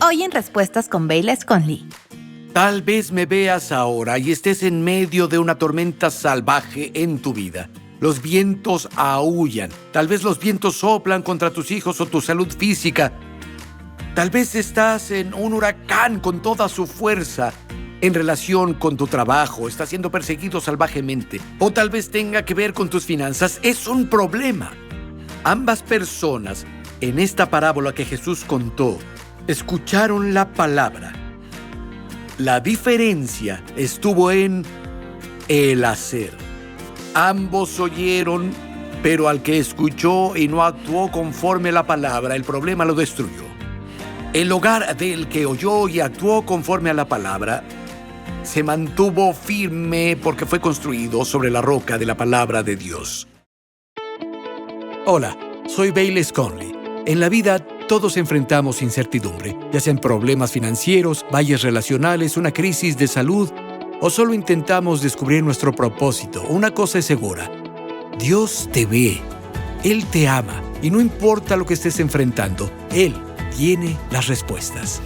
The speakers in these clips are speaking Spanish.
Hoy en Respuestas con Bayless Conley. Tal vez me veas ahora y estés en medio de una tormenta salvaje en tu vida. Los vientos aúllan. Tal vez los vientos soplan contra tus hijos o tu salud física. Tal vez estás en un huracán con toda su fuerza en relación con tu trabajo. Estás siendo perseguido salvajemente. O tal vez tenga que ver con tus finanzas. Es un problema. Ambas personas en esta parábola que Jesús contó escucharon la palabra. La diferencia estuvo en el hacer. Ambos oyeron, pero al que escuchó y no actuó conforme a la palabra, el problema lo destruyó. El hogar del que oyó y actuó conforme a la palabra se mantuvo firme porque fue construido sobre la roca de la palabra de Dios. Hola, soy Bayless Conley. En la vida todos enfrentamos incertidumbre, ya sean problemas financieros, valles relacionales, una crisis de salud, o solo intentamos descubrir nuestro propósito. Una cosa es segura: Dios te ve, Él te ama, y no importa lo que estés enfrentando, Él tiene las respuestas.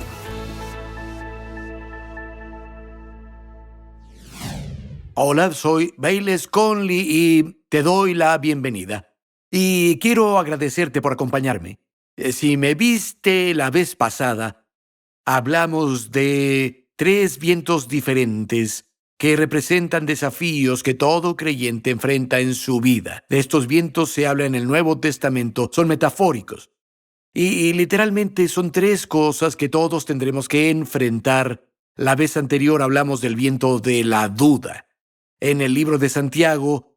Hola, soy Bayless Conley y te doy la bienvenida. Y quiero agradecerte por acompañarme. Si me viste la vez pasada, hablamos de 3 vientos diferentes que representan desafíos que todo creyente enfrenta en su vida. De estos vientos se habla en el Nuevo Testamento, son metafóricos. Y literalmente son 3 cosas que todos tendremos que enfrentar. La vez anterior hablamos del viento de la duda. En el libro de Santiago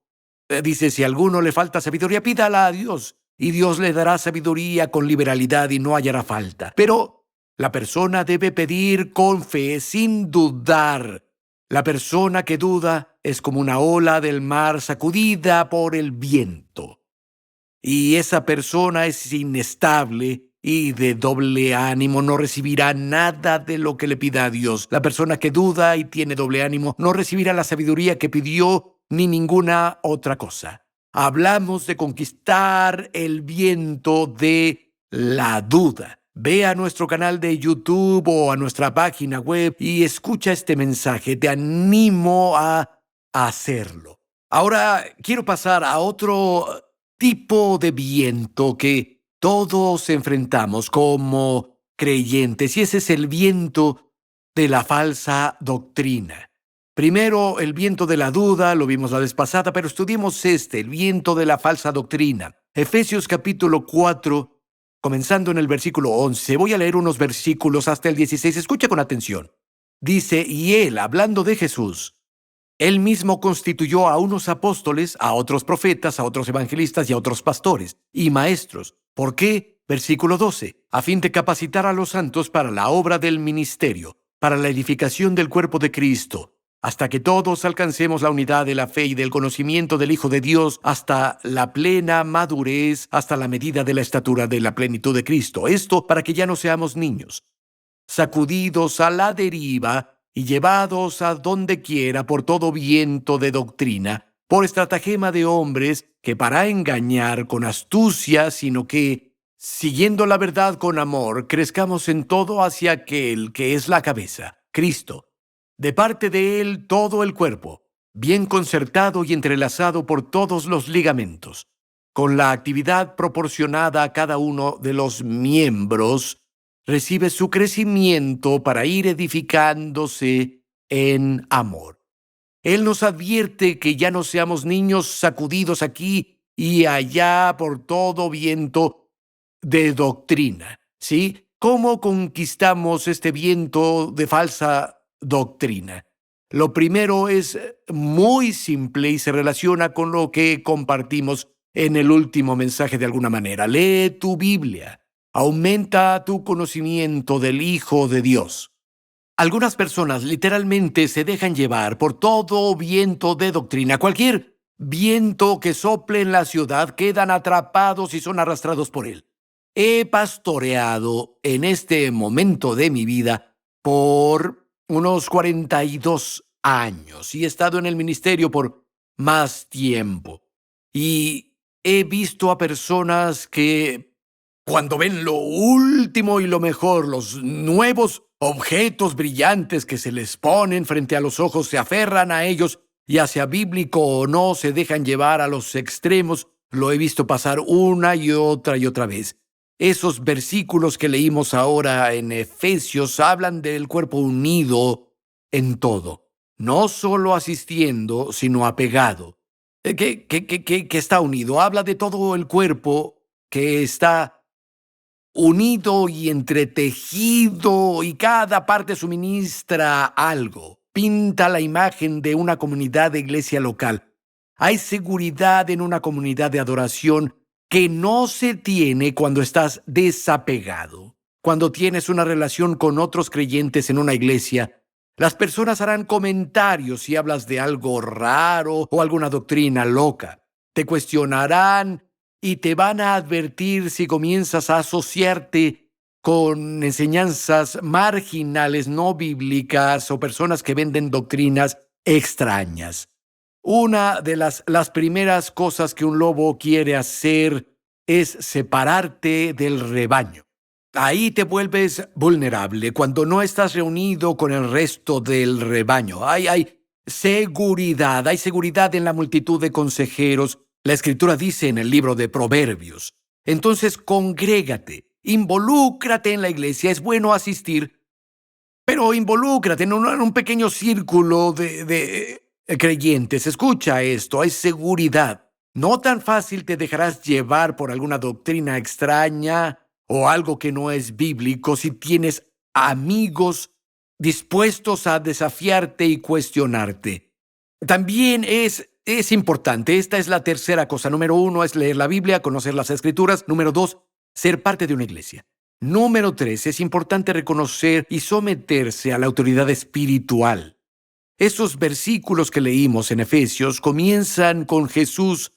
dice: si a alguno le falta sabiduría, pídala a Dios, y Dios le dará sabiduría con liberalidad y no hallará falta. Pero la persona debe pedir con fe, sin dudar. La persona que duda es como una ola del mar sacudida por el viento. Y esa persona es inestable y de doble ánimo, no recibirá nada de lo que le pida a Dios. La persona que duda y tiene doble ánimo no recibirá la sabiduría que pidió ni ninguna otra cosa. Hablamos de conquistar el viento de la duda. Ve a nuestro canal de YouTube o a nuestra página web y escucha este mensaje. Te animo a hacerlo. Ahora quiero pasar a otro tipo de viento que todos enfrentamos como creyentes, y ese es el viento de la falsa doctrina. Primero, el viento de la duda, lo vimos la vez pasada, pero estudiemos el viento de la falsa doctrina. Efesios capítulo 4, comenzando en el versículo 11. Voy a leer unos versículos hasta el 16. Escucha con atención. Dice: y él, hablando de Jesús, él mismo constituyó a unos apóstoles, a otros profetas, a otros evangelistas y a otros pastores y maestros. ¿Por qué? Versículo 12. A fin de capacitar a los santos para la obra del ministerio, para la edificación del cuerpo de Cristo, hasta que todos alcancemos la unidad de la fe y del conocimiento del Hijo de Dios, hasta la plena madurez, hasta la medida de la estatura de la plenitud de Cristo. Esto para que ya no seamos niños, sacudidos a la deriva y llevados a donde quiera por todo viento de doctrina, por estratagema de hombres que para engañar con astucia, sino que, siguiendo la verdad con amor, crezcamos en todo hacia aquel que es la cabeza, Cristo. De parte de él todo el cuerpo, bien concertado y entrelazado por todos los ligamentos, con la actividad proporcionada a cada uno de los miembros, recibe su crecimiento para ir edificándose en amor. Él nos advierte que ya no seamos niños sacudidos aquí y allá por todo viento de doctrina, ¿sí? ¿Cómo conquistamos este viento de falsa doctrina? Lo primero es muy simple y se relaciona con lo que compartimos en el último mensaje de alguna manera. Lee tu Biblia. Aumenta tu conocimiento del Hijo de Dios. Algunas personas literalmente se dejan llevar por todo viento de doctrina. Cualquier viento que sople en la ciudad quedan atrapados y son arrastrados por él. He pastoreado en este momento de mi vida por unos 42 años y he estado en el ministerio por más tiempo. Y he visto a personas que Cuando ven lo último y lo mejor, los nuevos objetos brillantes que se les ponen frente a los ojos, se aferran a ellos, ya sea bíblico o no, se dejan llevar a los extremos. Lo he visto pasar una y otra vez. Esos versículos que leímos ahora en Efesios hablan del cuerpo unido en todo, no solo asistiendo, sino apegado. Que está unido. Habla de todo el cuerpo que está unido y entretejido, y cada parte suministra algo. Pinta la imagen de una comunidad de iglesia local. Hay seguridad en una comunidad de adoración que no se tiene cuando estás desapegado. Cuando tienes una relación con otros creyentes en una iglesia, las personas harán comentarios si hablas de algo raro o alguna doctrina loca. Te cuestionarán y te van a advertir si comienzas a asociarte con enseñanzas marginales, no bíblicas, o personas que venden doctrinas extrañas. Una de las primeras cosas que un lobo quiere hacer es separarte del rebaño. Ahí te vuelves vulnerable cuando no estás reunido con el resto del rebaño. Hay seguridad en la multitud de consejeros. La Escritura dice en el libro de Proverbios. Entonces, congrégate, involúcrate en la iglesia. Es bueno asistir, pero involúcrate en un pequeño círculo de creyentes. Escucha esto, hay seguridad. No tan fácil te dejarás llevar por alguna doctrina extraña o algo que no es bíblico si tienes amigos dispuestos a desafiarte y cuestionarte. También es importante, esta es la tercera cosa. Número 1 es leer la Biblia, conocer las Escrituras. Número 2, ser parte de una iglesia. Número 3, es importante reconocer y someterse a la autoridad espiritual. Esos versículos que leímos en Efesios comienzan con Jesús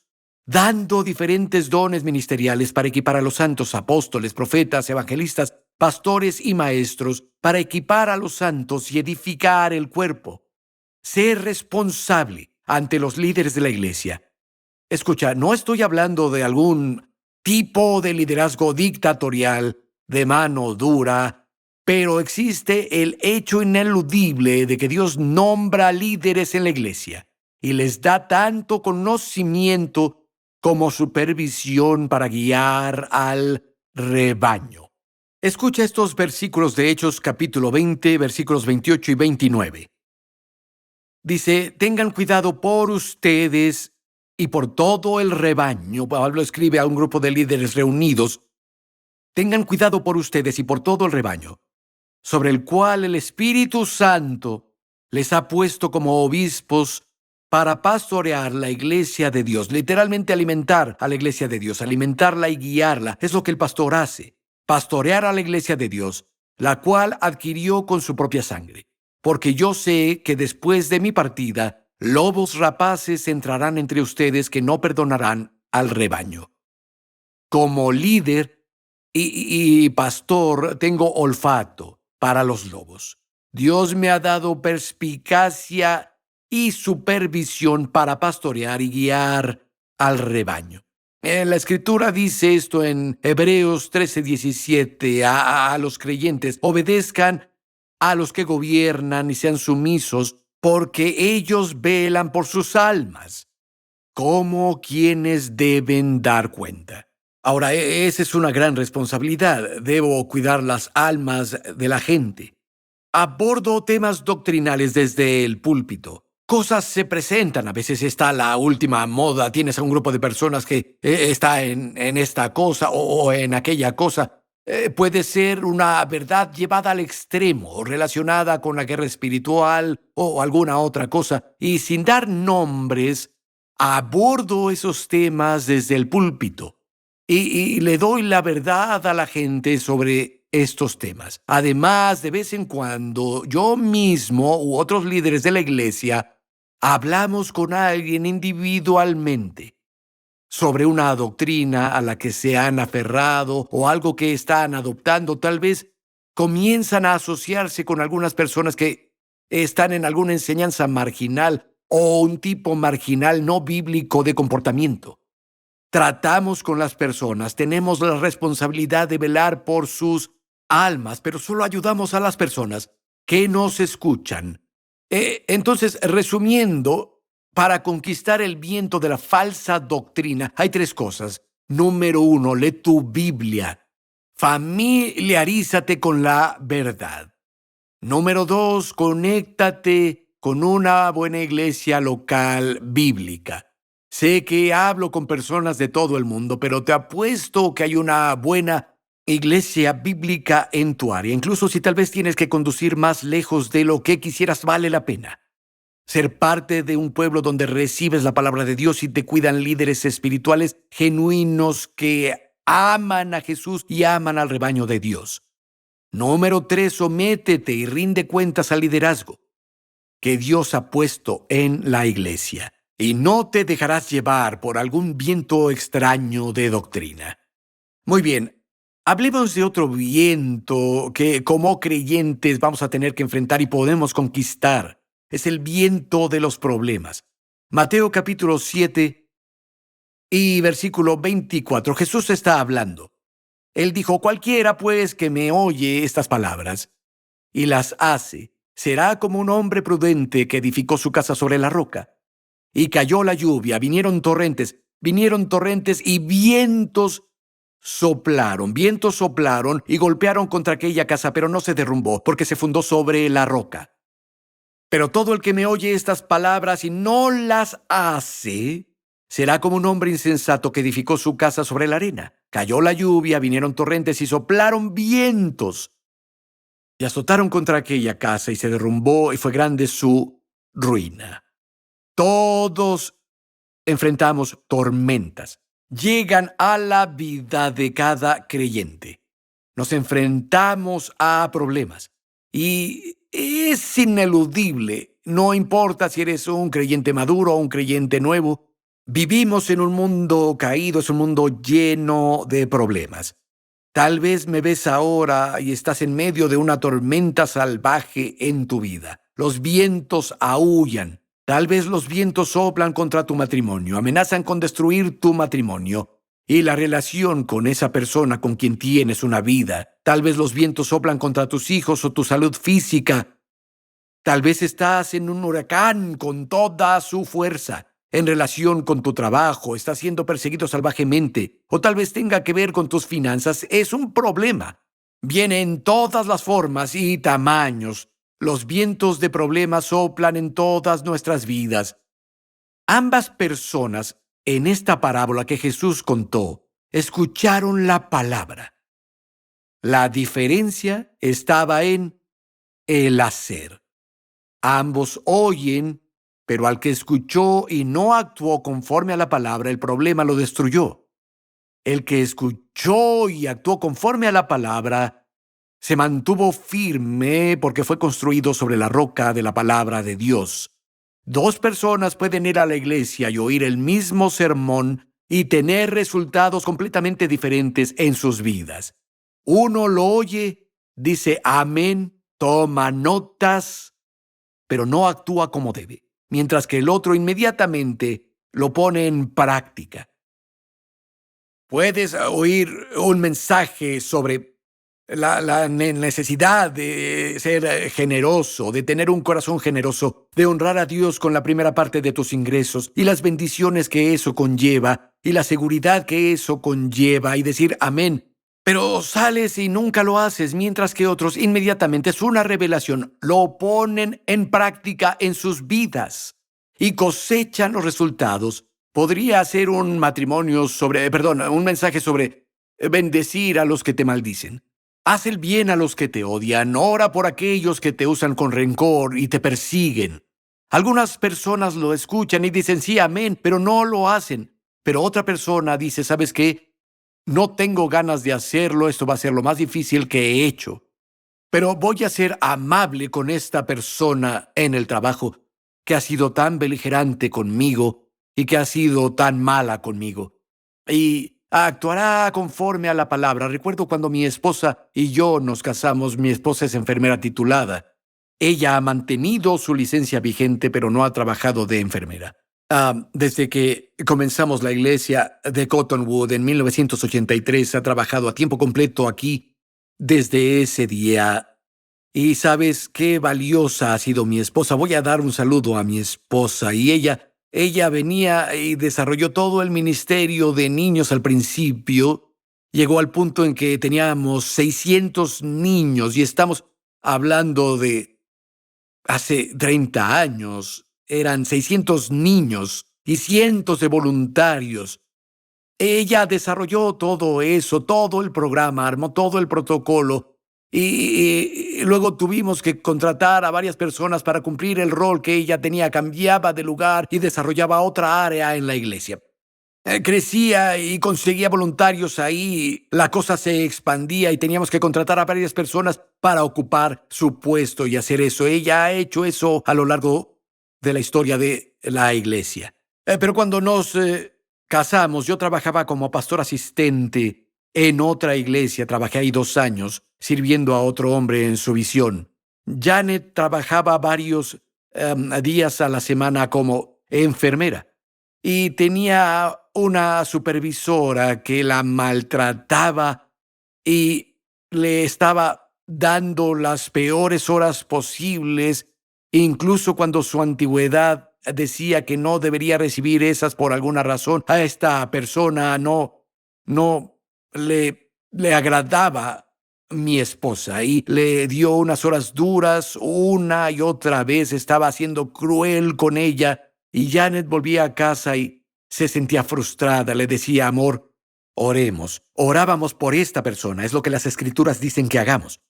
dando diferentes dones ministeriales para equipar a los santos, apóstoles, profetas, evangelistas, pastores y maestros, para equipar a los santos y edificar el cuerpo. Ser responsable ante los líderes de la iglesia. Escucha, no estoy hablando de algún tipo de liderazgo dictatorial, de mano dura, pero existe el hecho ineludible de que Dios nombra líderes en la iglesia y les da tanto conocimiento como supervisión para guiar al rebaño. Escucha estos versículos de Hechos capítulo 20, versículos 28 y 29. Dice, tengan cuidado por ustedes y por todo el rebaño. Pablo escribe a un grupo de líderes reunidos. Tengan cuidado por ustedes y por todo el rebaño, sobre el cual el Espíritu Santo les ha puesto como obispos para pastorear la iglesia de Dios. Literalmente alimentar a la iglesia de Dios, alimentarla y guiarla. Es lo que el pastor hace, pastorear a la iglesia de Dios, la cual adquirió con su propia sangre. Porque yo sé que después de mi partida, lobos rapaces entrarán entre ustedes que no perdonarán al rebaño. Como líder y pastor, tengo olfato para los lobos. Dios me ha dado perspicacia y supervisión para pastorear y guiar al rebaño. La Escritura dice esto en Hebreos 13:17 a los creyentes: obedezcan a los que gobiernan y sean sumisos, porque ellos velan por sus almas, como quienes deben dar cuenta. Ahora, esa es una gran responsabilidad. Debo cuidar las almas de la gente. Abordo temas doctrinales desde el púlpito. Cosas se presentan, a veces está la última moda, tienes a un grupo de personas que está en esta cosa o en aquella cosa. Puede ser una verdad llevada al extremo, relacionada con la guerra espiritual o alguna otra cosa, y sin dar nombres, abordo esos temas desde el púlpito y le doy la verdad a la gente sobre estos temas. Además, de vez en cuando, yo mismo u otros líderes de la iglesia hablamos con alguien individualmente sobre una doctrina a la que se han aferrado o algo que están adoptando. Tal vez comienzan a asociarse con algunas personas que están en alguna enseñanza marginal o un tipo marginal no bíblico de comportamiento. tratamos con las personas, tenemos la responsabilidad de velar por sus almas, pero solo ayudamos a las personas que nos escuchan. Entonces, resumiendo, para conquistar el viento de la falsa doctrina, hay 3 cosas. Número 1, lee tu Biblia. Familiarízate con la verdad. Número 2, conéctate con una buena iglesia local bíblica. Sé que hablo con personas de todo el mundo, pero te apuesto que hay una buena iglesia bíblica en tu área. Incluso si tal vez tienes que conducir más lejos de lo que quisieras, vale la pena. Ser parte de un pueblo donde recibes la palabra de Dios y te cuidan líderes espirituales genuinos que aman a Jesús y aman al rebaño de Dios. Número 3, sométete y rinde cuentas al liderazgo que Dios ha puesto en la iglesia. Y no te dejarás llevar por algún viento extraño de doctrina. Muy bien, hablemos de otro viento que como creyentes vamos a tener que enfrentar y podemos conquistar. Es el viento de los problemas. Mateo capítulo 7 y versículo 24. Jesús está hablando. Él dijo, cualquiera pues que me oye estas palabras y las hace, será como un hombre prudente que edificó su casa sobre la roca. Y cayó la lluvia, vinieron torrentes y vientos soplaron y golpearon contra aquella casa, pero no se derrumbó, porque se fundó sobre la roca. Pero todo el que me oye estas palabras y no las hace, será como un hombre insensato que edificó su casa sobre la arena. Cayó la lluvia, vinieron torrentes y soplaron vientos y azotaron contra aquella casa y se derrumbó y fue grande su ruina. Todos enfrentamos tormentas. Llegan a la vida de cada creyente. Nos enfrentamos a problemas. Y es ineludible. No importa si eres un creyente maduro o un creyente nuevo. Vivimos en un mundo caído, es un mundo lleno de problemas. Tal vez me ves ahora y estás en medio de una tormenta salvaje en tu vida. Los vientos aúllan. Tal vez los vientos soplan contra tu matrimonio, amenazan con destruir tu matrimonio y la relación con esa persona con quien tienes una vida. Tal vez los vientos soplan contra tus hijos o tu salud física. Tal vez estás en un huracán con toda su fuerza. En relación con tu trabajo, estás siendo perseguido salvajemente, o tal vez tenga que ver con tus finanzas. Es un problema. Viene en todas las formas y tamaños. Los vientos de problemas soplan en todas nuestras vidas. Ambas personas en esta parábola que Jesús contó escucharon la palabra. La diferencia estaba en el hacer. Ambos oyen, pero al que escuchó y no actuó conforme a la palabra, el problema lo destruyó. El que escuchó y actuó conforme a la palabra se mantuvo firme porque fue construido sobre la roca de la palabra de Dios. 2 personas pueden ir a la iglesia y oír el mismo sermón y tener resultados completamente diferentes en sus vidas. Uno lo oye, dice amén, toma notas, pero no actúa como debe, mientras que el otro inmediatamente lo pone en práctica. Puedes oír un mensaje sobre la necesidad de ser generoso, de tener un corazón generoso, de honrar a Dios con la primera parte de tus ingresos y las bendiciones que eso conlleva y la seguridad que eso conlleva y decir amén. Pero sales y nunca lo haces, mientras que otros inmediatamente es una revelación, lo ponen en práctica en sus vidas y cosechan los resultados. Podría ser un un mensaje sobre bendecir a los que te maldicen. Haz el bien a los que te odian, ora por aquellos que te usan con rencor y te persiguen. Algunas personas lo escuchan y dicen sí, amén, pero no lo hacen. Pero otra persona dice, ¿sabes qué? No tengo ganas de hacerlo, esto va a ser lo más difícil que he hecho. Pero voy a ser amable con esta persona en el trabajo que ha sido tan beligerante conmigo y que ha sido tan mala conmigo. Y actuará conforme a la palabra. Recuerdo cuando mi esposa y yo nos casamos, mi esposa es enfermera titulada. Ella ha mantenido su licencia vigente, pero no ha trabajado de enfermera. Desde que comenzamos la iglesia de Cottonwood en 1983, ha trabajado a tiempo completo aquí desde ese día. Y sabes qué valiosa ha sido mi esposa. Voy a dar un saludo a mi esposa. Y ella venía y desarrolló todo el ministerio de niños al principio. Llegó al punto en que teníamos 600 niños y estamos hablando de hace 30 años. Eran 600 niños y cientos de voluntarios. Ella desarrolló todo eso, todo el programa, armó todo el protocolo y luego tuvimos que contratar a varias personas para cumplir el rol que ella tenía. Cambiaba de lugar y desarrollaba otra área en la iglesia. Crecía y conseguía voluntarios ahí. La cosa se expandía y teníamos que contratar a varias personas para ocupar su puesto y hacer eso. Ella ha hecho eso a lo largo de la historia de la iglesia. Pero cuando nos casamos, yo trabajaba como pastor asistente en otra iglesia. Trabajé ahí 2 años sirviendo a otro hombre en su visión. Janet trabajaba varios días a la semana como enfermera y tenía una supervisora que la maltrataba y le estaba dando las peores horas posibles, incluso cuando su antigüedad decía que no debería recibir esas por alguna razón. A esta persona no le agradaba mi esposa y le dio unas horas duras una y otra vez. Estaba siendo cruel con ella y Janet volvía a casa y se sentía frustrada. Le decía, amor, oremos. Orábamos por esta persona. Es lo que las escrituras dicen que hagamos.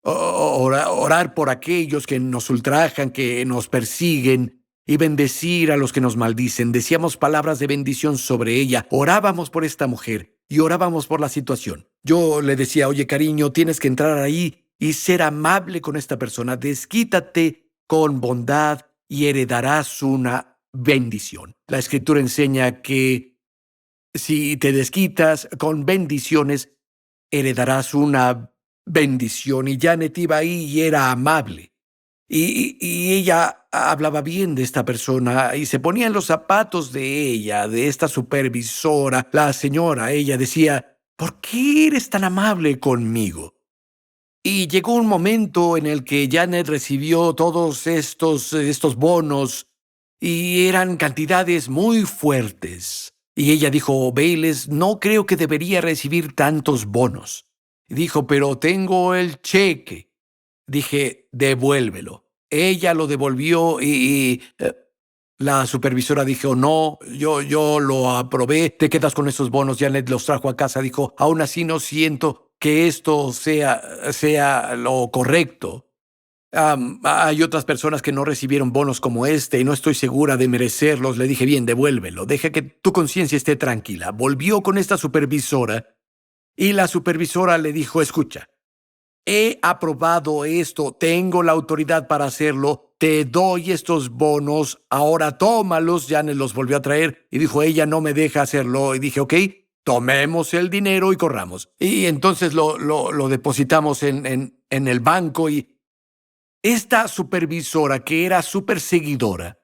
Orar por aquellos que nos ultrajan, que nos persiguen, y bendecir a los que nos maldicen. Decíamos palabras de bendición sobre ella. Orábamos por esta mujer y orábamos por la situación. Yo le decía, oye, cariño, tienes que entrar ahí y ser amable con esta persona. Desquítate con bondad y heredarás una bendición. La Escritura enseña que si te desquitas con bendiciones, heredarás una bendición. Y Janet iba ahí y era amable. Y ella hablaba bien de esta persona y se ponía en los zapatos de ella, de esta supervisora, la señora. Ella decía, ¿por qué eres tan amable conmigo? Y llegó un momento en el que Janet recibió todos estos bonos y eran cantidades muy fuertes. Y ella dijo, Bayless, no creo que debería recibir tantos bonos. Dijo, pero tengo el cheque. Dije, devuélvelo. Ella lo devolvió y la supervisora dijo, no, yo lo aprobé, te quedas con esos bonos. Janet los trajo a casa. Dijo, aún así no siento que esto sea lo correcto. Hay otras personas que no recibieron bonos como este y no estoy segura de merecerlos. Le dije, bien, devuélvelo. Deja que tu conciencia esté tranquila. Volvió con esta supervisora y la supervisora le dijo, escucha, he aprobado esto, tengo la autoridad para hacerlo, te doy estos bonos, ahora tómalos. Janet los volvió a traer y dijo, ella no me deja hacerlo. Y dije, ok, tomemos el dinero y corramos. Y entonces lo depositamos en el banco y esta supervisora, que era su perseguidora,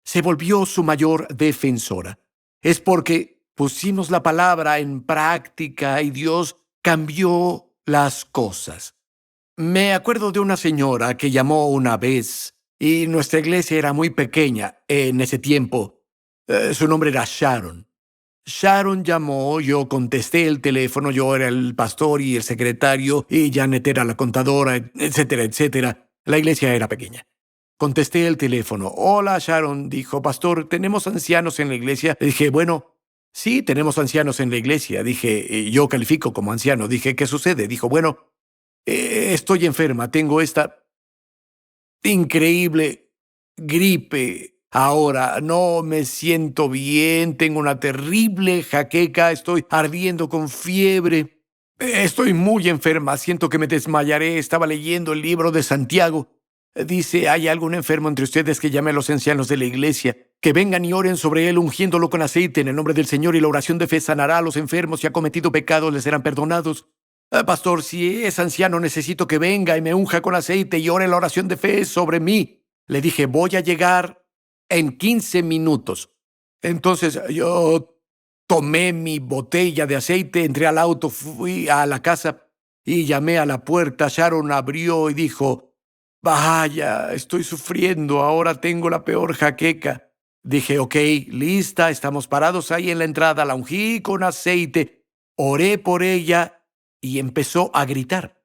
se volvió su mayor defensora. Es porque pusimos la palabra en práctica y Dios cambió las cosas. Me acuerdo de una señora que llamó una vez y nuestra iglesia era muy pequeña en ese tiempo. Su nombre era Sharon. Sharon llamó, yo contesté el teléfono, yo era el pastor y el secretario y Janet era la contadora, etcétera, etcétera. La iglesia era pequeña. Contesté el teléfono. Hola, Sharon, dijo, pastor, ¿tenemos ancianos en la iglesia? Le dije, bueno, sí, tenemos ancianos en la iglesia. Dije, yo califico como anciano. Dije, ¿qué sucede? Dijo, bueno, estoy enferma, tengo esta increíble gripe. Ahora no me siento bien, tengo una terrible jaqueca, estoy ardiendo con fiebre. Estoy muy enferma, siento que me desmayaré. Estaba leyendo el libro de Santiago. Dice, ¿hay algún enfermo entre ustedes que llame a los ancianos de la iglesia, que vengan y oren sobre él, ungiéndolo con aceite en el nombre del Señor, y la oración de fe sanará a los enfermos? Si ha cometido pecados, les serán perdonados. Pastor, si es anciano, necesito que venga y me unja con aceite y ore la oración de fe sobre mí. Le dije, voy a llegar en 15 minutos. Entonces yo tomé mi botella de aceite, entré al auto, fui a la casa y llamé a la puerta. Sharon abrió y dijo, vaya, estoy sufriendo, ahora tengo la peor jaqueca. Dije, ok, lista, estamos parados ahí en la entrada, la ungí con aceite, oré por ella y empezó a gritar.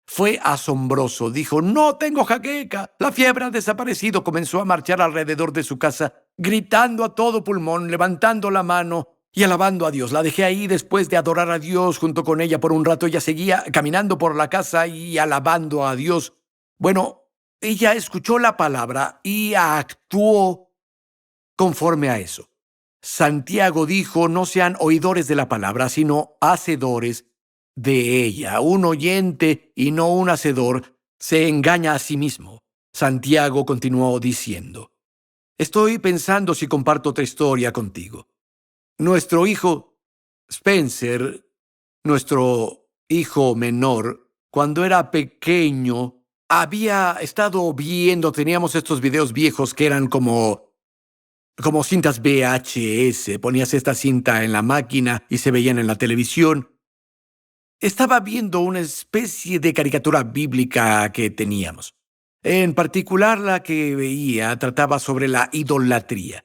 Fue asombroso. Dijo, no tengo jaqueca. La fiebre ha desaparecido. Comenzó a marchar alrededor de su casa, gritando a todo pulmón, levantando la mano y alabando a Dios. La dejé ahí después de adorar a Dios junto con ella por un rato. Ella seguía caminando por la casa y alabando a Dios. Bueno, ella escuchó la palabra y actuó conforme a eso. Santiago dijo, no sean oidores de la palabra, sino hacedores de ella. Un oyente y no un hacedor se engaña a sí mismo. Santiago continuó diciendo, estoy pensando si comparto otra historia contigo. Nuestro hijo Spencer, nuestro hijo menor, cuando era pequeño, había estado viendo, teníamos estos videos viejos que eran como cintas VHS. Ponías esta cinta en la máquina y se veían en la televisión. Estaba viendo una especie de caricatura bíblica que teníamos. En particular, la que veía trataba sobre la idolatría.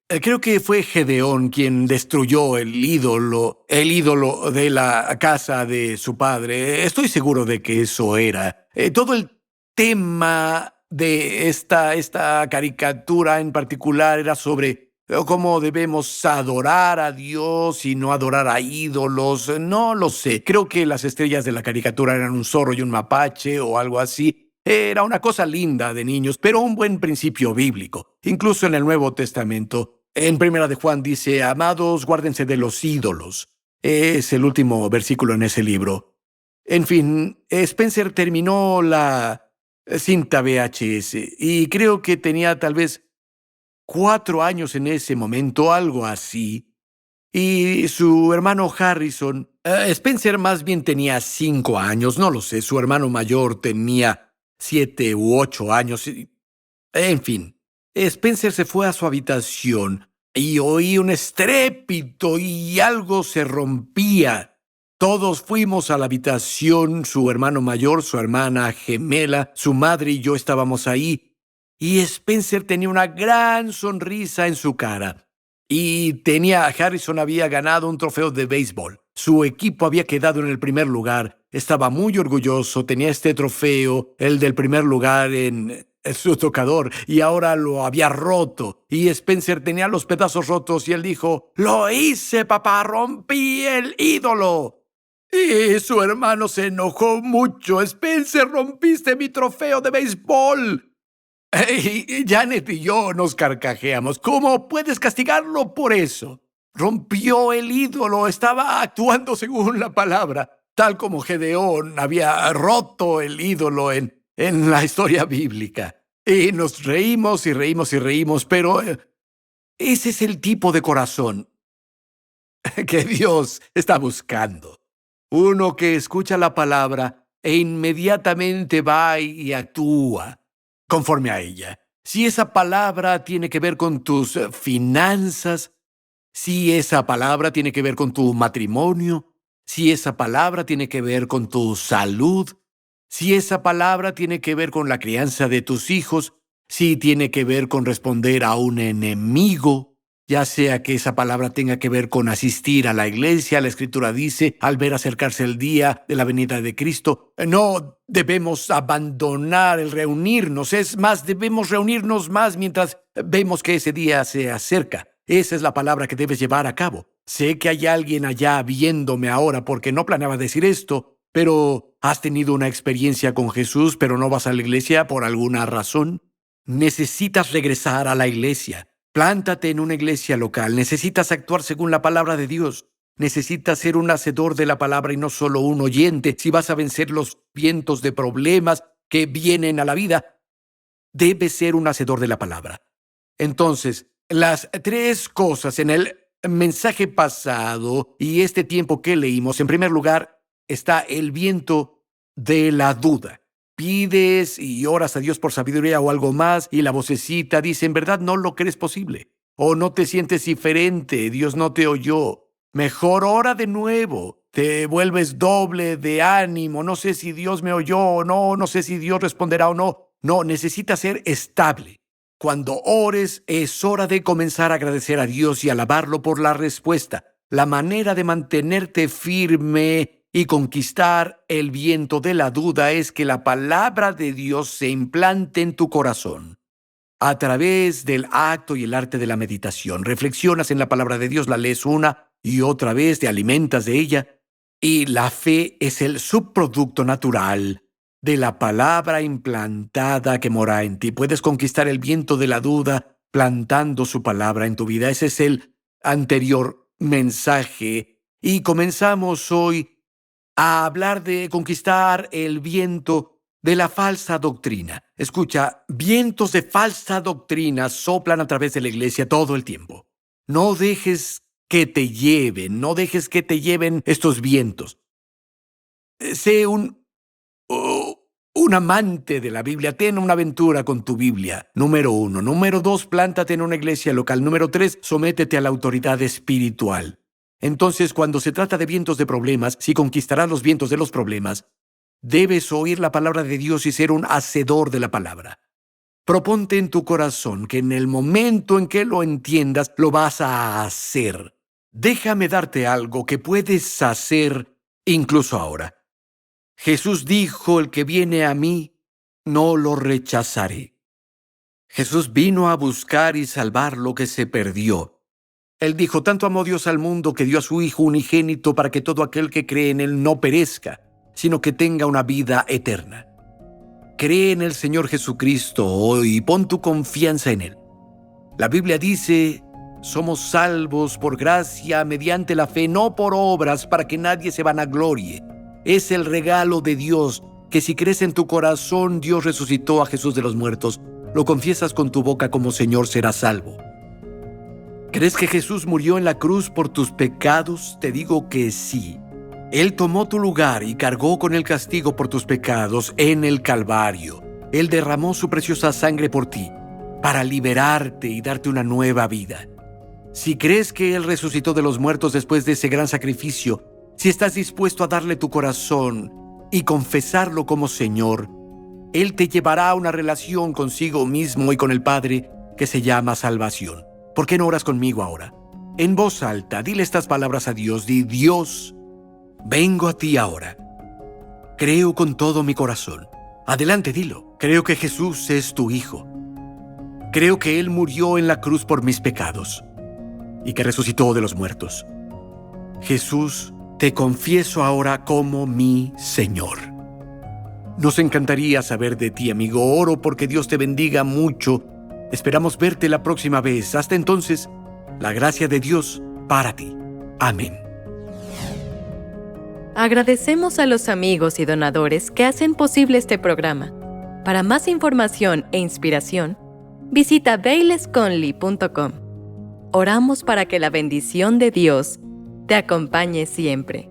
Creo que fue Gedeón quien destruyó el ídolo de la casa de su padre. Estoy seguro de que eso era. Todo el tema de esta caricatura en particular era sobre cómo debemos adorar a Dios y no adorar a ídolos. No lo sé. Creo que las estrellas de la caricatura eran un zorro y un mapache o algo así. Era una cosa linda de niños, pero un buen principio bíblico. Incluso en el Nuevo Testamento, en Primera de Juan dice, amados, guárdense de los ídolos. Es el último versículo en ese libro. En fin, Spencer terminó la cinta VHS y creo que tenía tal vez 4 años en ese momento, algo así. Y su hermano Harrison, Spencer más bien tenía 5 años, no lo sé, su hermano mayor tenía 7 u 8 años. En fin, Spencer se fue a su habitación y oí un estrépito y algo se rompía. Todos fuimos a la habitación, su hermano mayor, su hermana gemela, su madre y yo estábamos ahí. Y Spencer tenía una gran sonrisa en su cara. Harrison había ganado un trofeo de béisbol. Su equipo había quedado en el primer lugar. Estaba muy orgulloso, tenía este trofeo, el del primer lugar en su tocador, y ahora lo había roto. Y Spencer tenía los pedazos rotos y él dijo, «Lo hice, papá, rompí el ídolo». Y su hermano se enojó mucho. «Spencer, rompiste mi trofeo de béisbol». Y Janet y yo nos carcajeamos. ¿Cómo puedes castigarlo por eso? Rompió el ídolo, estaba actuando según la palabra, tal como Gedeón había roto el ídolo en la historia bíblica. Y nos reímos y reímos y reímos, pero ese es el tipo de corazón que Dios está buscando. Uno que escucha la palabra e inmediatamente va y actúa conforme a ella. Si esa palabra tiene que ver con tus finanzas, si esa palabra tiene que ver con tu matrimonio, si esa palabra tiene que ver con tu salud, si esa palabra tiene que ver con la crianza de tus hijos, si tiene que ver con responder a un enemigo, ya sea que esa palabra tenga que ver con asistir a la iglesia, la Escritura dice, al ver acercarse el día de la venida de Cristo, no debemos abandonar el reunirnos, es más, debemos reunirnos más mientras vemos que ese día se acerca. Esa es la palabra que debes llevar a cabo. Sé que hay alguien allá viéndome ahora porque no planeaba decir esto, pero ¿has tenido una experiencia con Jesús, pero no vas a la iglesia por alguna razón? Necesitas regresar a la iglesia. Plántate en una iglesia local. Necesitas actuar según la palabra de Dios. Necesitas ser un hacedor de la palabra y no solo un oyente. Si vas a vencer los vientos de problemas que vienen a la vida, debes ser un hacedor de la palabra. Entonces, las 3 cosas en el mensaje pasado y este tiempo que leímos, en primer lugar, está el viento de la duda. Pides y oras a Dios por sabiduría o algo más y la vocecita dice, en verdad no lo crees posible. o no te sientes diferente, Dios no te oyó. Mejor ora de nuevo. Te vuelves doble de ánimo. No sé si Dios me oyó o no, no sé si Dios responderá o no. No, necesitas ser estable. Cuando ores, es hora de comenzar a agradecer a Dios y alabarlo por la respuesta. La manera de mantenerte firme y conquistar el viento de la duda es que la palabra de Dios se implante en tu corazón. A través del acto y el arte de la meditación, reflexionas en la palabra de Dios, la lees una y otra vez, te alimentas de ella, y la fe es el subproducto natural de la palabra implantada que mora en ti. Puedes conquistar el viento de la duda plantando su palabra en tu vida. Ese es el anterior mensaje. Y comenzamos hoy a hablar de conquistar el viento de la falsa doctrina. Escucha, vientos de falsa doctrina soplan a través de la iglesia todo el tiempo. No dejes que te lleven, no dejes que te lleven estos vientos. Sé un amante de la Biblia. Ten una aventura con tu Biblia. Número 1. Número 2, plántate en una iglesia local. Número 3, sométete a la autoridad espiritual. Entonces, cuando se trata de vientos de problemas, si conquistarás los vientos de los problemas, debes oír la palabra de Dios y ser un hacedor de la palabra. Proponte en tu corazón que en el momento en que lo entiendas, lo vas a hacer. Déjame darte algo que puedes hacer incluso ahora. Jesús dijo, el que viene a mí, no lo rechazaré. Jesús vino a buscar y salvar lo que se perdió. Él dijo, tanto amó Dios al mundo que dio a su Hijo unigénito para que todo aquel que cree en Él no perezca, sino que tenga una vida eterna. Cree en el Señor Jesucristo hoy y pon tu confianza en Él. La Biblia dice, somos salvos por gracia mediante la fe, no por obras para que nadie se vanaglorie. Es el regalo de Dios, que si crees en tu corazón, Dios resucitó a Jesús de los muertos, lo confiesas con tu boca como Señor, serás salvo. ¿Crees que Jesús murió en la cruz por tus pecados? Te digo que sí. Él tomó tu lugar y cargó con el castigo por tus pecados en el Calvario. Él derramó su preciosa sangre por ti, para liberarte y darte una nueva vida. Si crees que Él resucitó de los muertos después de ese gran sacrificio, si estás dispuesto a darle tu corazón y confesarlo como Señor, Él te llevará a una relación consigo mismo y con el Padre que se llama salvación. ¿Por qué no oras conmigo ahora? En voz alta, dile estas palabras a Dios. Di, Dios, vengo a ti ahora. Creo con todo mi corazón. Adelante, dilo. Creo que Jesús es tu Hijo. Creo que Él murió en la cruz por mis pecados y que resucitó de los muertos. Jesús, te confieso ahora como mi Señor. Nos encantaría saber de ti, amigo. Oro porque Dios te bendiga mucho. Esperamos verte la próxima vez. Hasta entonces, la gracia de Dios para ti. Amén. Agradecemos a los amigos y donadores que hacen posible este programa. Para más información e inspiración, visita bailesconley.com. Oramos para que la bendición de Dios te acompañe siempre.